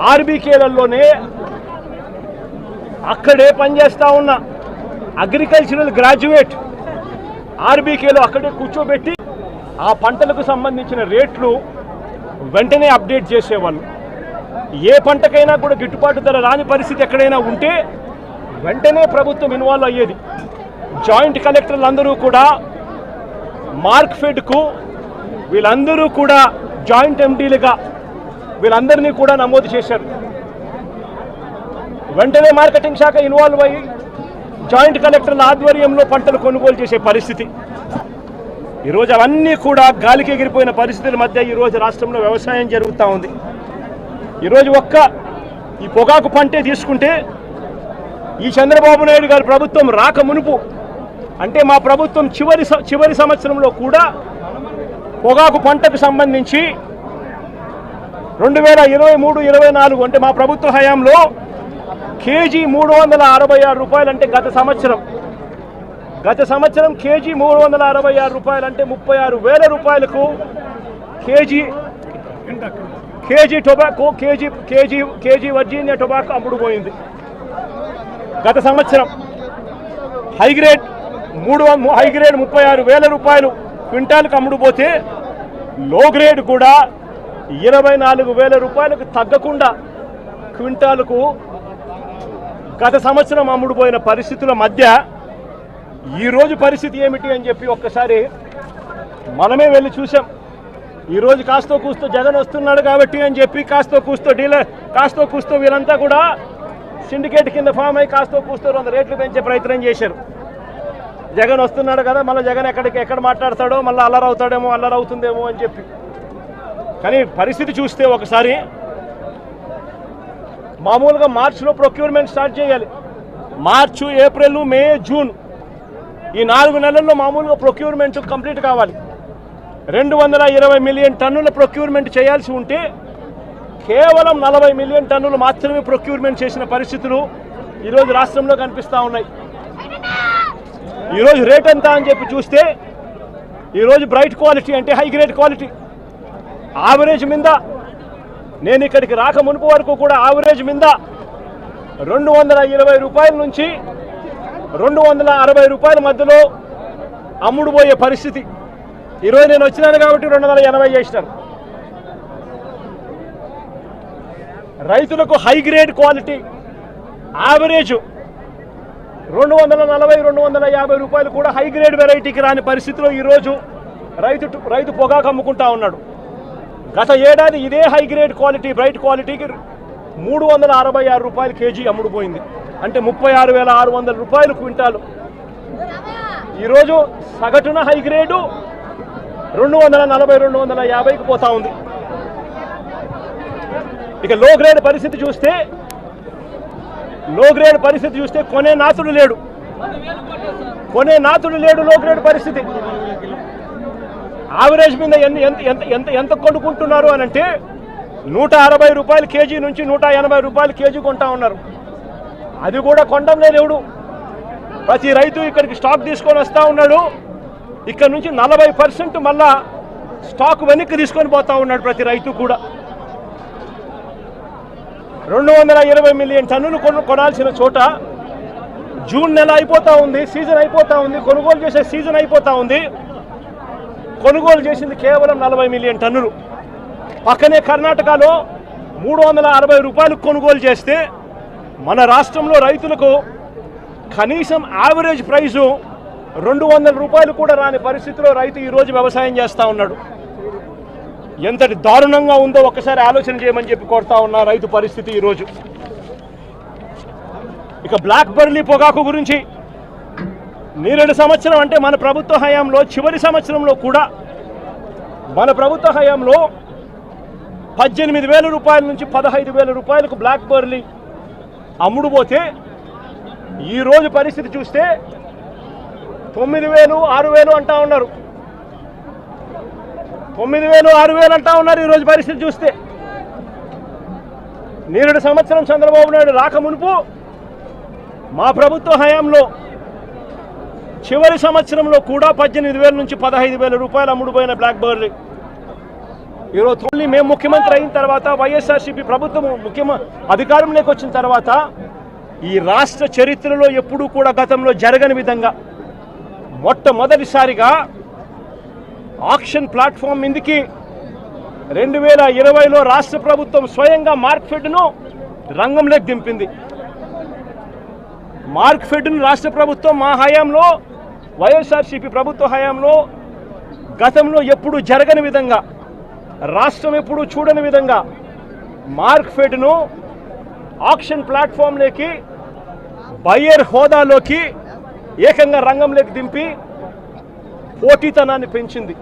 ఆర్బీకేలలోనే అక్కడే పనిచేస్తూ ఉన్న అగ్రికల్చరల్ గ్రాడ్యుయేట్ ఆర్బీకేలో అక్కడే కూర్చోబెట్టి ఆ పంటలకు సంబంధించిన రేట్లు వెంటనే అప్డేట్ చేసేవాళ్ళు. ఏ పంటకైనా కూడా గిట్టుబాటు ధర రాని పరిస్థితి ఎక్కడైనా ఉంటే వెంటనే ప్రభుత్వం ఇన్వాల్వ్ అయ్యేది. జాయింట్ కలెక్టర్లు అందరూ కూడా మార్క్ఫెడ్కు వీళ్ళందరూ కూడా జాయింట్ ఎండీలుగా వీళ్ళందరినీ కూడా నమోదు చేశారు. వెంటనే మార్కెటింగ్ శాఖ ఇన్వాల్వ్ అయ్యి జాయింట్ కలెక్టర్ల ఆధ్వర్యంలో పంటలు కొనుగోలు చేసే పరిస్థితి. ఈరోజు అవన్నీ కూడా గాలికి ఎగిరిపోయిన పరిస్థితుల మధ్య ఈరోజు రాష్ట్రంలో వ్యవసాయం జరుగుతూ ఉంది. ఈరోజు ఈ పొగాకు పంటే తీసుకుంటే ఈ చంద్రబాబు నాయుడు గారి ప్రభుత్వం రాక మునుపు అంటే మా ప్రభుత్వం చివరి సంవత్సరంలో కూడా పొగాకు పంటకు సంబంధించి 2023-24 అంటే మా ప్రభుత్వ హయాంలో కేజీ 366 రూపాయలు అంటే గత సంవత్సరం కేజీ 366 రూపాయలు అంటే 36,000 రూపాయలకు kg tobacco kg Virginia tobacco అమ్ముడుపోయింది. గత సంవత్సరం హైగ్రేడ్ 36,000 రూపాయలు క్వింటాల్కి అమ్ముడుపోతే లో గ్రేడ్ కూడా 24,000 రూపాయలకు తగ్గకుండా క్వింటాలకు గత సంవత్సరం అమ్ముడుపోయిన పరిస్థితుల మధ్య ఈరోజు పరిస్థితి ఏమిటి అని చెప్పి ఒక్కసారి మనమే వెళ్ళి చూసాం. ఈరోజు కాస్తో కూస్తో జగన్ వస్తున్నాడు కాబట్టి అని చెప్పి కాస్తో కూస్తో వీరంతా కూడా సిండికేట్ కింద ఫామ్ అయ్యి కాస్తో కూస్తో 100 రేట్లు పెంచే ప్రయత్నం చేశారు. జగన్ వస్తున్నాడు కదా, మళ్ళీ జగన్ ఎక్కడ మాట్లాడతాడో మళ్ళీ అల్లరవుతుందేమో అని చెప్పి. కానీ పరిస్థితి చూస్తే ఒకసారి మామూలుగా మార్చిలో ప్రొక్యూర్మెంట్ స్టార్ట్ చేయాలి. మార్చి, ఏప్రిల్, మే, జూన్ ఈ 4 నెలల్లో మామూలుగా ప్రొక్యూర్మెంట్ కంప్లీట్ కావాలి. 220 మిలియన్ టన్నుల ప్రొక్యూర్మెంట్ చేయాల్సి ఉంటే కేవలం 40 మిలియన్ టన్నులు మాత్రమే ప్రొక్యూర్మెంట్ చేసిన పరిస్థితులు ఈరోజు రాష్ట్రంలో కనిపిస్తూ ఉన్నాయి. ఈరోజు రేట్ ఎంత అని చెప్పి చూస్తే ఈరోజు బ్రైట్ క్వాలిటీ అంటే హై గ్రేడ్ క్వాలిటీ ఆవరేజ్ మీద నేను ఇక్కడికి రాక మునుపు వరకు కూడా ఆవరేజ్ మీద 220 రూపాయల నుంచి 260 రూపాయల మధ్యలో అమ్ముడుపోయే పరిస్థితి. ఈరోజు నేను వచ్చినాను కాబట్టి 280 చేసినాను. రైతులకు హై గ్రేడ్ క్వాలిటీ యావరేజ్ 240-250 రూపాయలు కూడా హై గ్రేడ్ వెరైటీకి రాని పరిస్థితిలో ఈరోజు రైతు పొగాకు అమ్ముకుంటా ఉన్నాడు. గత ఏడాది ఇదే హై గ్రేడ్ క్వాలిటీ బ్రైట్ క్వాలిటీకి 366 రూపాయలు కేజీ అమ్ముడుపోయింది. అంటే 36,600 రూపాయలు క్వింటాలు. ఈరోజు సగటున హై గ్రేడు 240-250కి పోతా ఉంది. ఇక లో గ్రేడ్ పరిస్థితి చూస్తే కొనే నాతుడు లేడు. లో గ్రేడ్ పరిస్థితి. యావరేజ్ మీద ఎంత కొనుక్కుంటున్నారు అని అంటే 160 రూపాయలు కేజీ నుంచి 180 రూపాయలు కేజీ కొంటా ఉన్నారు. అది కూడా కొండం లేదు ఎవడు. ప్రతి రైతు ఇక్కడికి స్టాక్ తీసుకొని వస్తూ ఉన్నాడు. ఇక్కడ నుంచి 40% మళ్ళా స్టాక్ వెనక్కి తీసుకొని పోతా ఉన్నాడు ప్రతి రైతు కూడా. 220 మిలియన్ టన్నులు కొనాల్సిన చోట జూన్ నెల అయిపోతూ ఉంది, సీజన్ అయిపోతూ ఉంది, కొనుగోలు చేసే సీజన్ అయిపోతూ ఉంది. కొనుగోలు చేసింది కేవలం 40 మిలియన్ టన్నులు. పక్కనే కర్ణాటకలో 360 రూపాయలకు కొనుగోలు చేస్తే మన రాష్ట్రంలో రైతులకు కనీసం యావరేజ్ ప్రైజు 200 రూపాయలు కూడా రాని పరిస్థితిలో రైతు ఈరోజు వ్యవసాయం చేస్తూ ఉన్నాడు. ఎంతటి దారుణంగా ఉందో ఒక్కసారి ఆలోచన చేయమని చెప్పి కోరుతా ఉన్నా రైతు పరిస్థితి ఈరోజు. ఇక బ్లాక్ బెర్రీ పొగాకు గురించి నేరేడు సంవత్సరం అంటే మన ప్రభుత్వ హయాంలో చివరి సంవత్సరంలో కూడా మన ప్రభుత్వ హయాంలో 18,000 రూపాయల నుంచి 15,000 రూపాయలకు బ్లాక్ బెర్రీ అమ్ముడుపోతే ఈరోజు పరిస్థితి చూస్తే 9,000, 6,000 అంటా ఉన్నారు. 9,000, 6,000 అంటా ఉన్నారు ఈరోజు పరిస్థితి చూస్తే. నేరేడు సంవత్సరం చంద్రబాబు నాయుడు రాక మునుపు మా ప్రభుత్వ హయాంలో చివరి సంవత్సరంలో కూడా 18,000 నుంచి 15,000 రూపాయలు అమ్ముడుపోయిన బ్లాక్ బెర్రీ ఈరోజు మేము ముఖ్యమంత్రి అయిన తర్వాత వైఎస్ఆర్సీపీ ప్రభుత్వం అధికారంలోకి వచ్చిన తర్వాత ఈ రాష్ట్ర చరిత్రలో ఎప్పుడూ కూడా గతంలో జరగని విధంగా మొట్టమొదటిసారిగా ఆక్షన్ ప్లాట్ఫామ్ మీదకి 2020లో రాష్ట్ర ప్రభుత్వం స్వయంగా మార్క్ఫెడ్ను రంగంలోకి దింపింది. మార్క్ఫెడ్ను రాష్ట్ర ప్రభుత్వం మా హయాంలో వైఎస్ఆర్సీపీ ప్రభుత్వ హయాంలో గతంలో ఎప్పుడు జరగని విధంగా రాష్ట్రం ఎప్పుడు చూడని విధంగా మార్క్ఫెడ్ను ఆక్షన్ ప్లాట్ఫామ్లోకి బయ్యర్ హోదాలోకి ఏకంగా రంగంలోకి దింపి పోటీతనాన్ని పెంచింది.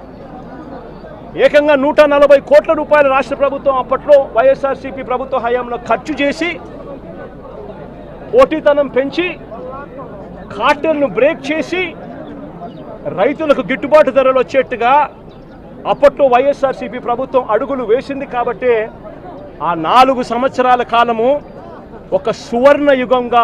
ఏకంగా 140 కోట్ల రూపాయల రాష్ట్ర ప్రభుత్వం అప్పట్లో వైఎస్ఆర్సీపీ ప్రభుత్వ హయాంలో ఖర్చు చేసి పోటీతనం పెంచి కార్టెల్ను బ్రేక్ చేసి రైతులకు గిట్టుబాటు ధరలు వచ్చేట్టుగా అప్పట్లో వైఎస్ఆర్సీపీ ప్రభుత్వం అడుగులు వేసింది. కాబట్టి ఆ 4 సంవత్సరాల కాలము ఒక స్వర్ణ యుగంగా